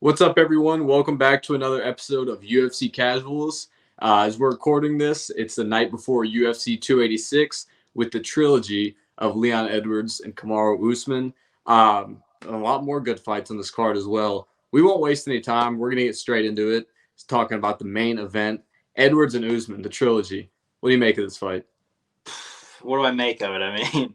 What's up, everyone? Welcome back to another episode of UFC Casuals. As we're recording this, it's the night before UFC 286 with the trilogy of Leon Edwards and Kamaru Usman. A lot more good fights on this card as well. We won't waste any time. We're going to get straight into it. It's talking about the main event, Edwards and Usman, the trilogy. What do you make of this fight? What do I make of it? I mean,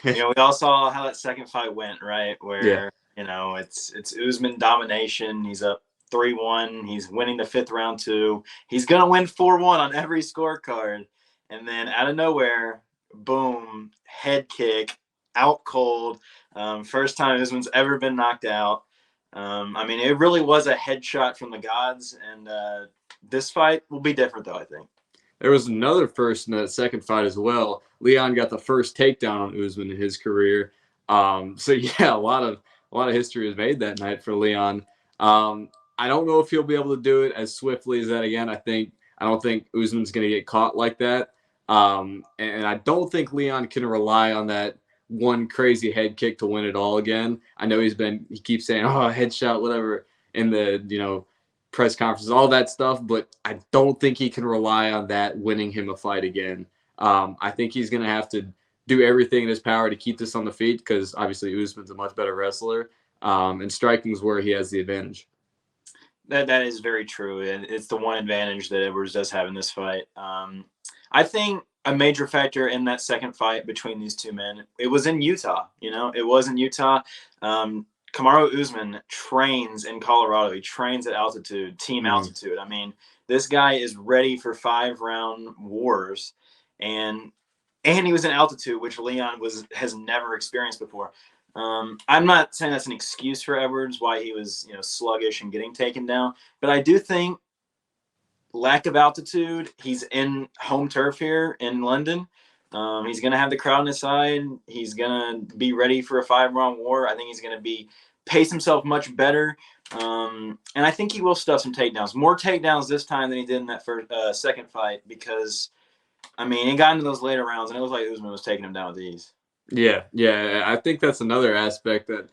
we all saw how that second fight went, right? Yeah. Where, it's Usman domination. He's up 3-1. He's winning the fifth round too. He's going to win 4-1 on every scorecard. And then out of nowhere, boom, head kick, out cold. First time Usman's ever been knocked out. It really was a headshot from the gods. And this fight will be different, though, I think. There was another first in that second fight as well. Leon got the first takedown on Usman in his career. A lot of history was made that night for Leon. I don't know if he'll be able to do it as swiftly as that again. I don't think Usman's going to get caught like that. And I don't think Leon can rely on that one crazy head kick to win it all again. I know he keeps saying, "Oh, headshot, whatever," in the press conferences, all that stuff, but I don't think he can rely on that winning him a fight again. I think he's going to have to do everything in his power to keep this on the feet because obviously Usman's a much better wrestler, and striking is where he has the advantage. That is very true, and it's the one advantage that Edwards does have in this fight. I think a major factor in that second fight between these two men, it was in Utah. It was in Utah. Kamaru Usman trains in Colorado. He trains at altitude, team altitude. I mean, this guy is ready for 5-round wars, and he was in altitude, which Leon has never experienced before. I'm not saying that's an excuse for Edwards why he was sluggish and getting taken down, but I do think lack of altitude. He's in home turf here in London. He's going to have the crowd on his side. He's going to be ready for a 5-round war. I think he's going to pace himself much better. And I think he will stuff some takedowns. More takedowns this time than he did in that second fight because, he got into those later rounds, and it was like Usman was taking him down with ease. Yeah. I think that's another aspect that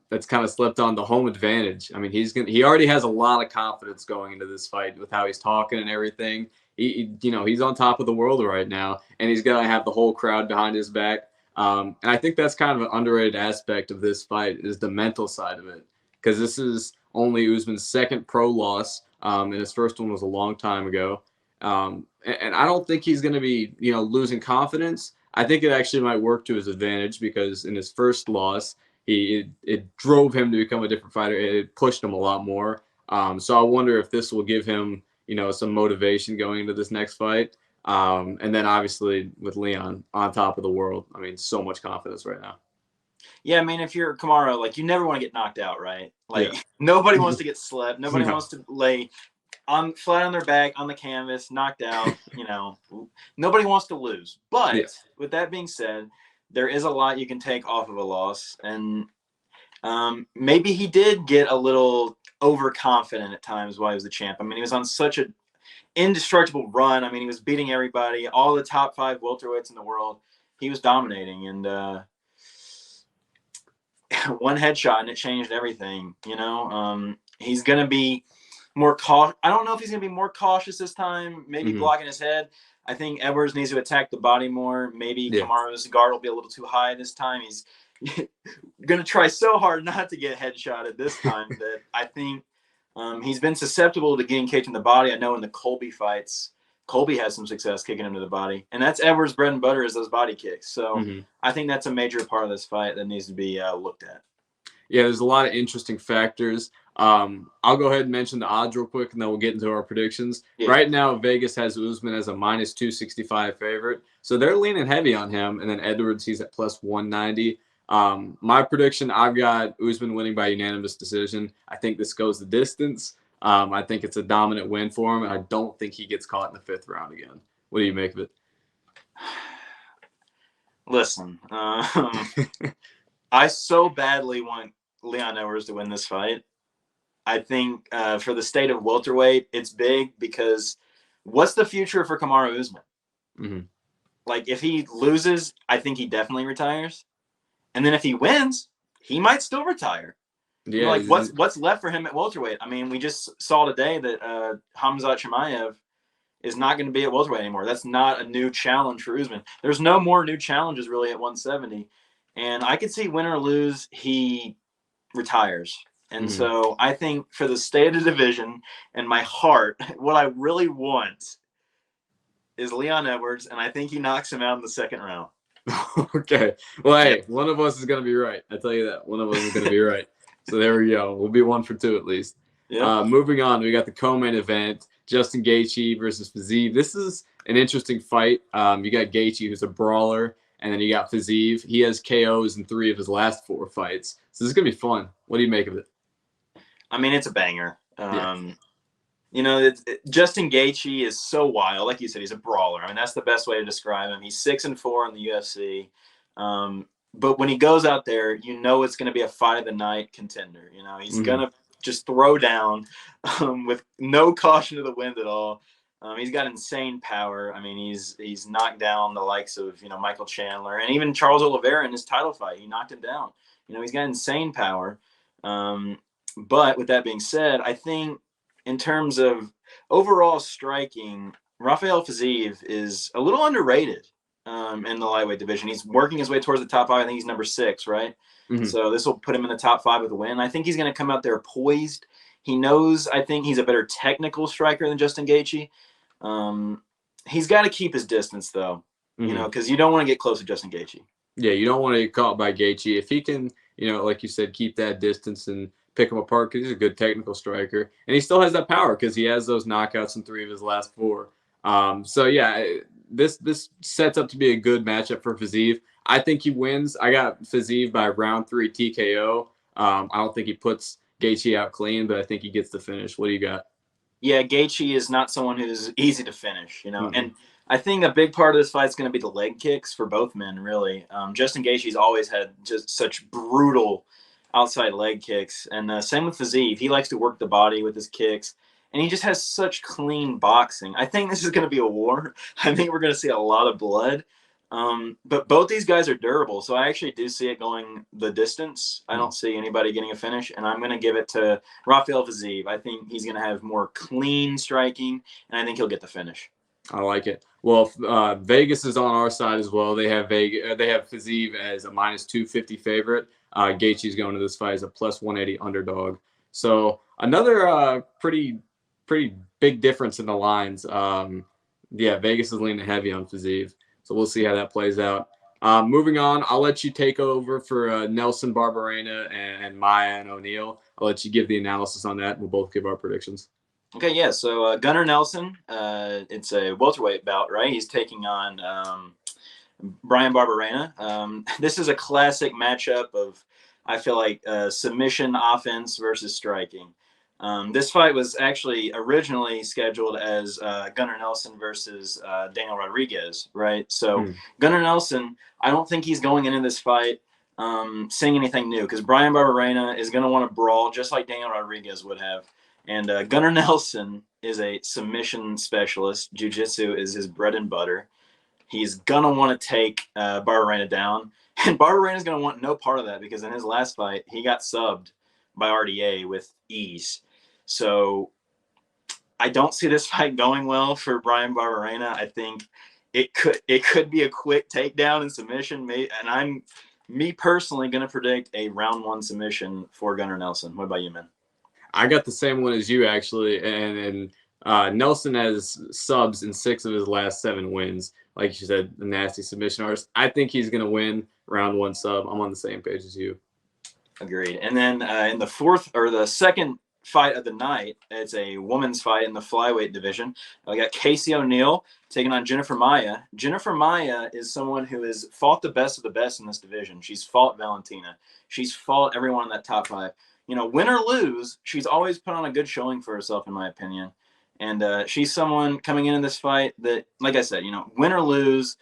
that's kind of slept on, the home advantage. I mean, he already has a lot of confidence going into this fight with how he's talking and everything. He's on top of the world right now, and he's gonna have the whole crowd behind his back. And I think that's kind of an underrated aspect of this fight is the mental side of it, because this is only Usman's second pro loss, and his first one was a long time ago. And I don't think he's going to be losing confidence. I think it actually might work to his advantage because in his first loss, it drove him to become a different fighter. It pushed him a lot more. So I wonder if this will give him some motivation going into this next fight. And then obviously with Leon on top of the world, so much confidence right now. Yeah, if you're Kamaru, you never want to get knocked out, right? Nobody wants to get slept. Nobody wants to lay flat on their back on the canvas, knocked out. Nobody wants to lose. But with that being said, there is a lot you can take off of a loss, and maybe he did get a little overconfident at times while he was the champ. He was on such an indestructible run. He was beating everybody, all the top 5 welterweights in the world. He was dominating, and one headshot and it changed everything. He's gonna be more cautious. I don't know if he's gonna be more cautious this time. Maybe blocking his head. I think Edwards needs to attack the body more. Maybe Kamaru's guard will be a little too high this time. He's gonna try so hard not to get headshotted this time that I think he's been susceptible to getting kicked in the body. I know in the Colby fights, Colby has some success kicking him to the body, and that's Edwards' bread and butter is those body kicks. So I think that's a major part of this fight that needs to be looked at. Yeah, there's a lot of interesting factors. I'll go ahead and mention the odds real quick, and then we'll get into our predictions. Yeah. Right now, Vegas has Usman as a minus 265 favorite, so they're leaning heavy on him. And then Edwards, he's at plus 190. My prediction, I've got Usman winning by unanimous decision. I think this goes the distance. I think it's a dominant win for him, and I don't think he gets caught in the 5th round again. What do you make of it? Listen, I so badly want Leon Edwards to win this fight. I think for the state of welterweight, it's big because what's the future for Kamaru Usman? If he loses, I think he definitely retires. And then if he wins, he might still retire. Yeah, Like what's left for him at welterweight? I mean, we just saw today that Hamzat Chimaev is not going to be at welterweight anymore. That's not a new challenge for Usman. There's no more new challenges really at 170. And I could see win or lose, he retires. And mhm. so I think for the state of the division and my heart, what I really want is Leon Edwards, and I think he knocks him out in the second round. Okay. Well, Yeah. hey, one of us is going to be right. I tell you that. One of us is going to be right. So there we go. We'll be 1 for 2 at least. Yep. Moving on, we got the co-main event: Justin Gaethje versus Fiziev. This is an interesting fight. You got Gaethje, who's a brawler, and then you got Fiziev. He has KOs in 3 of his last 4 fights. So this is going to be fun. What do you make of it? I mean, it's a banger. Yeah. Justin Gaethje is so wild. Like you said, he's a brawler. I mean, that's the best way to describe him. He's 6-4 in the UFC. But when he goes out there, it's going to be a fight of the night contender. He's going to just throw down with no caution to the wind at all. He's got insane power. I mean, he's knocked down the likes of Michael Chandler and even Charles Oliveira in his title fight. He knocked him down. He's got insane power. But with that being said, I think in terms of overall striking, Rafael Fiziev is a little underrated in the lightweight division. He's working his way towards the top 5. I think he's number 6, right? Mm-hmm. So this will put him in the top 5 with a win. I think he's going to come out there poised. He knows, I think he's a better technical striker than Justin Gaethje. He's got to keep his distance, though, because you don't want to get close to Justin Gaethje. Yeah, you don't want to get caught by Gaethje. If he can, like you said, keep that distance and pick him apart, because he's a good technical striker. And he still has that power because he has those knockouts in 3 of his last 4. So, yeah, this sets up to be a good matchup for Fiziev. I think he wins. I got Fiziev by round 3 TKO. I don't think he puts Gaethje out clean, but I think he gets the finish. What do you got? Yeah, Gaethje is not someone who's easy to finish, Mm-hmm. And I think a big part of this fight is going to be the leg kicks for both men, really. Justin Gaethje's always had just such brutal outside leg kicks. And same with Fiziev. He likes to work the body with his kicks. And he just has such clean boxing. I think this is going to be a war. I think we're going to see a lot of blood. But both these guys are durable, so I actually do see it going the distance. I don't see anybody getting a finish, and I'm going to give it to Rafael Fiziev. I think he's going to have more clean striking, and I think he'll get the finish. I like it. Well, Vegas is on our side as well. They have Fiziev as a -250 favorite. Gaethje's going to this fight as a +180 underdog. So another pretty big difference in the lines. Vegas is leaning heavy on Fiziev. So we'll see how that plays out. Moving on, I'll let you take over for Nelson Barberena and Maya and O'Neal. I'll let you give the analysis on that. We'll both give our predictions. Okay, yeah. So Gunnar Nelson, it's a welterweight bout, right? He's taking on Brian Barberena. This is a classic matchup of, I feel like, submission offense versus striking. This fight was actually originally scheduled as Gunnar Nelson versus Daniel Rodriguez, right? So Gunnar Nelson, I don't think he's going into this fight saying anything new, because Brian Barberena is going to want to brawl just like Daniel Rodriguez would have. And Gunnar Nelson is a submission specialist. Jiu-jitsu is his bread and butter. He's going to want to take Barberena down. And Barberena is going to want no part of that, because in his last fight, he got subbed by RDA with ease. So I don't see this fight going well for Brian Barberena. I think it could be a quick takedown and submission. And I'm personally going to predict a round 1 submission for Gunnar Nelson. What about you, man? I got the same one as you, actually, and Nelson has subs in 6 of his last 7 wins. Like you said, the nasty submission artist. I think he's going to win round 1 sub. I'm on the same page as you. Agreed. And then in the second fight of the night, it's a women's fight in the flyweight division. We got Casey O'Neill taking on Jennifer Maia. Jennifer Maia is someone who has fought the best of the best in this division. She's fought Valentina. She's fought everyone in that top 5. Win or lose, she's always put on a good showing for herself, in my opinion. And she's someone coming into this fight that, like I said, win or lose,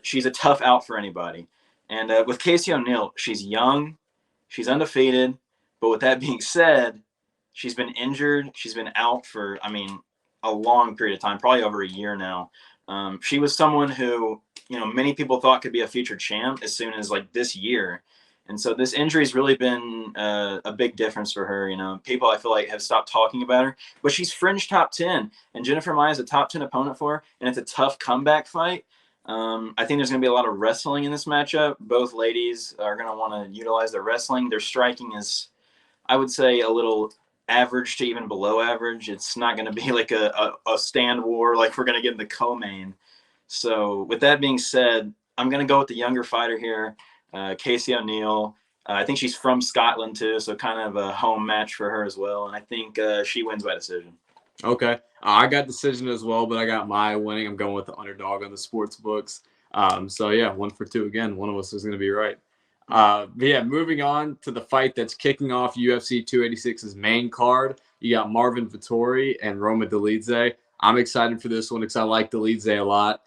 she's a tough out for anybody. And with Casey O'Neill, she's young, she's undefeated. But with that being said, she's been injured. She's been out for, a long period of time, probably over a year now. She was someone who, many people thought could be a future champ as soon as this year. And so this injury has really been a big difference for her. You know, people I feel like have stopped talking about her, but she's fringe top 10, and Jennifer Maia is a top 10 opponent for her, and it's a tough comeback fight. I think there's going to be a lot of wrestling in this matchup. Both ladies are going to want to utilize their wrestling. Their striking is, I would say, a little average to even below average. It's not going to be like a stand war like we're going to get in the co-main. So with that being said, I'm going to go with the younger fighter here, Casey O'Neill. I think she's from Scotland too, so kind of a home match for her as well. And I think she wins by decision. Okay. I got decision as well, but I got my winning. I'm going with the underdog on the sports books. So yeah, 1 for 2 again. One of us is going to be right. But yeah, moving on to the fight that's kicking off UFC 286's main card. You got Marvin Vettori and Roma Dolidze. I'm excited for this one because I like Dolidze a lot.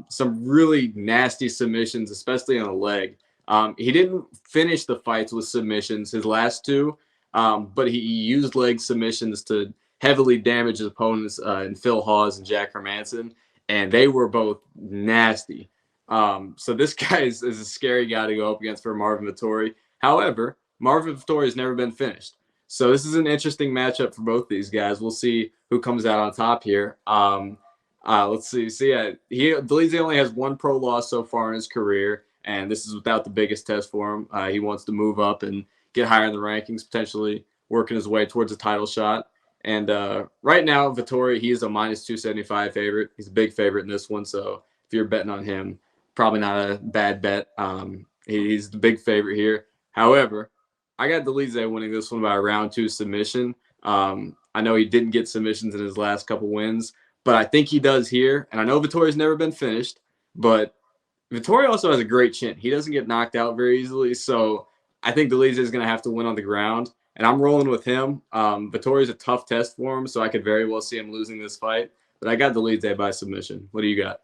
Some really nasty submissions, especially on the leg. He didn't finish the fights with submissions, his last two, but he used leg submissions to heavily damage his opponents in Phil Hawes and Jack Hermanson, and they were both nasty. So this guy is a scary guy to go up against for Marvin Vettori. However, Marvin Vettori has never been finished. So this is an interesting matchup for both these guys. We'll see who comes out on top here. Let's see. So yeah, Dolidze only has one pro loss so far in his career, and this is without the biggest test for him. He wants to move up and get higher in the rankings, potentially working his way towards a title shot. And right now, Vettori, he is a minus 275 favorite. He's a big favorite in this one. So if you're betting on him, probably not a bad bet. He's the big favorite here. However, I got Dolidze winning this one by a round 2 submission. I know he didn't get submissions in his last couple wins, but I think he does here. And I know Vittori's never been finished, but Vettori also has a great chin. He doesn't get knocked out very easily. So I think Dolidze is going to have to win on the ground. And I'm rolling with him. Vittori's a tough test for him, so I could very well see him losing this fight. But I got Dolidze by submission. What do you got?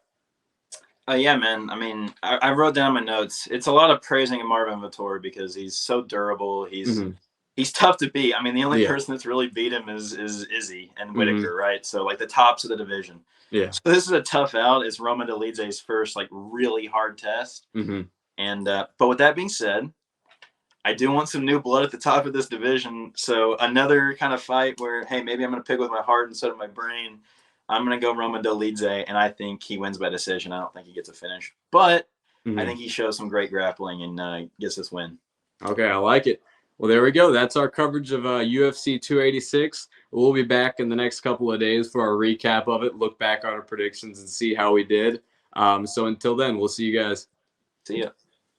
Yeah, man. I mean, I wrote down my notes. It's a lot of praising Marvin Vettori because he's so durable. He's tough to beat. I mean, the only person that's really beat him is Izzy and Whitaker, right? So like the tops of the division. Yeah. So this is a tough out. It's Roma Dolidze's first like really hard test. And but with that being said, I do want some new blood at the top of this division. So another kind of fight where, hey, maybe I'm going to pick with my heart instead of my brain. I'm going to go Roma Dolidze, and I think he wins by decision. I don't think he gets a finish, but I think he shows some great grappling and gets this win. Okay, I like it. Well, there we go. That's our coverage of UFC 286. We'll be back in the next couple of days for our recap of it, look back on our predictions, and see how we did. So until then, we'll see you guys. See ya.